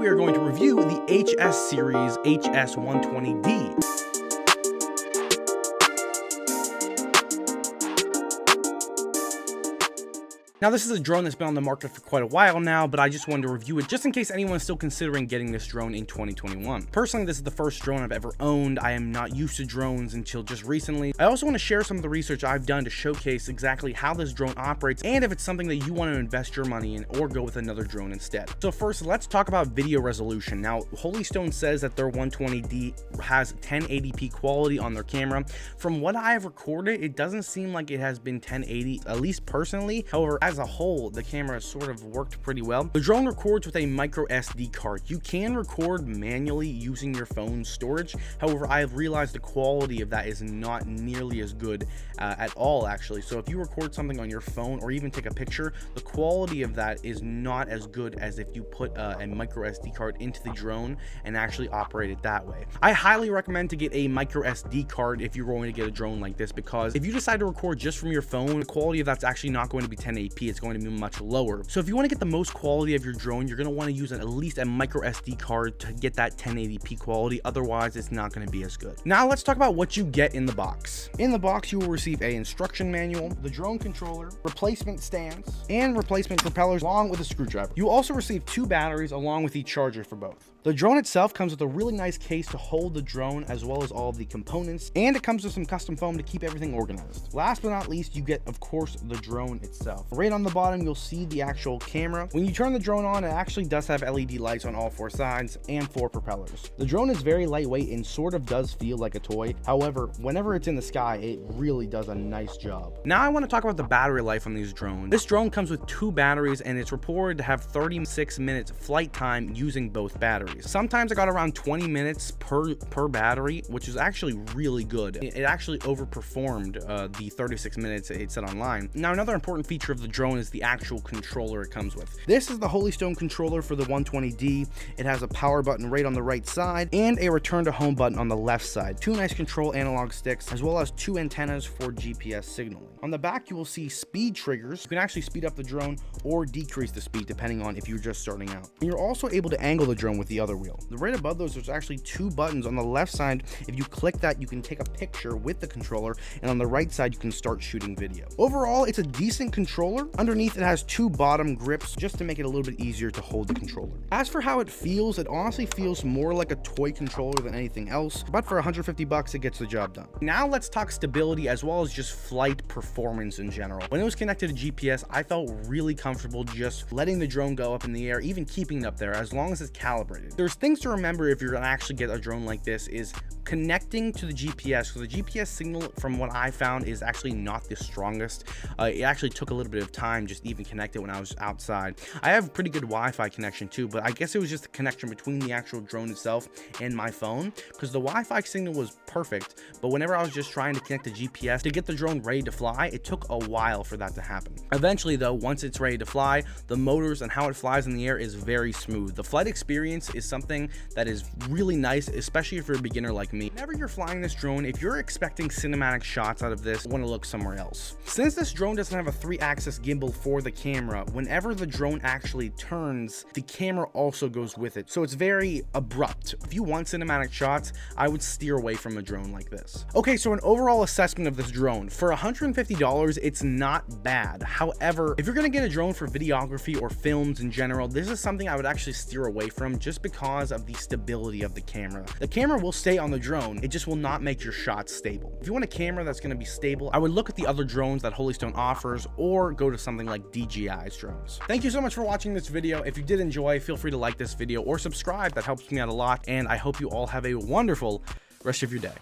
we are going to review the HS series HS120D. Now, this is a drone that's been on the market for quite a while now, but I just wanted to review it just in case anyone is still considering getting this drone in 2021. Personally, this is the first drone I've ever owned. I am not used to drones until just recently. I also want to share some of the research I've done to showcase exactly how this drone operates and if it's something that you want to invest your money in or go with another drone instead. So first, let's talk about video resolution. Now, Holystone says that their 120D has 1080p quality on their camera. From what I have recorded, it doesn't seem like it has been 1080, at least personally. However, as a whole, the camera sort of worked pretty well. The drone records with a micro SD card. You can record manually using your phone's storage. However, I have realized the quality of that is not nearly as good at all, actually. So if you record something on your phone or even take a picture, the quality of that is not as good as if you put a micro SD card into the drone and actually operate it that way. I highly recommend to get a micro SD card if you're going to get a drone like this, because if you decide to record just from your phone, the quality of that's actually not going to be 1080p. It's going to be much lower. So if you want to get the most quality of your drone, you're going to want to use at least a micro SD card to get that 1080p quality. Otherwise, it's not going to be as good. Now let's talk about what you get in the box. In the box, you will receive a instruction manual, the drone controller, replacement stands, and replacement propellers along with a screwdriver. You also receive 2 batteries along with the charger for both. The drone itself comes with a really nice case to hold the drone as well as all of the components, and it comes with some custom foam to keep everything organized. Last but not least, you get, of course, the drone itself. Right on the bottom, you'll see the actual camera. When you turn the drone on, it actually does have LED lights on all 4 sides and 4 propellers. The drone is very lightweight and sort of does feel like a toy. However, whenever it's in the sky, it really does a nice job. Now I want to talk about the battery life on these drones. This drone comes with 2 batteries and it's reported to have 36 minutes flight time using both batteries. Sometimes I got around 20 minutes per battery, which is actually really good. It actually overperformed the 36 minutes it said online. Now, another important feature of the drone is the actual controller it comes with. This is the Holystone controller for the 120D. It has a power button right on the right side and a return to home button on the left side. 2 nice control analog sticks, as well as 2 antennas for GPS signaling. On the back, you will see speed triggers. You can actually speed up the drone or decrease the speed depending on if you're just starting out. And you're also able to angle the drone with the other wheel. Right above those, there's actually 2 buttons. On the left side, if you click that, you can take a picture with the controller, and on the right side, you can start shooting video. Overall, it's a decent controller. Underneath, it has 2 bottom grips just to make it a little bit easier to hold the controller. As for how it honestly feels more like a toy controller than anything else, but for 150 bucks, it gets the job done. Now let's talk stability as well as just flight performance in general. When it was connected to GPS, I felt really comfortable just letting the drone go up in the air, even keeping it up there as long as it's calibrated. There's things to remember if you're gonna actually get a drone like this is connecting to the GPS. So the GPS signal, from what I found, is actually not the strongest. It actually took a little bit of time just even connect it when I was outside. I have pretty good Wi-Fi connection too, but I guess it was just the connection between the actual drone itself and my phone, because the Wi-Fi signal was perfect, but whenever I was just trying to connect the GPS to get the drone ready to fly, it took a while for that to happen. Eventually though, once it's ready to fly, the motors and how it flies in the air is very smooth. The flight experience is something that is really nice, especially if you're a beginner like me. Whenever you're flying this drone, if you're expecting cinematic shots out of this, you want to look somewhere else. Since this drone doesn't have a 3-axis gimbal for the camera, whenever the drone actually turns, the camera also goes with it. So it's very abrupt. If you want cinematic shots, I would steer away from a drone like this. Okay, so an overall assessment of this drone. For $150, it's not bad. However, if you're going to get a drone for videography or films in general, this is something I would actually steer away from just because of the stability of the camera. The camera will stay on the drone, it just will not make your shots stable. If you want a camera that's going to be stable, I would look at the other drones that Holystone offers or go to something like DJI's drones. Thank you so much for watching this video. If you did enjoy, feel free to like this video or subscribe. That helps me out a lot, and I hope you all have a wonderful rest of your day.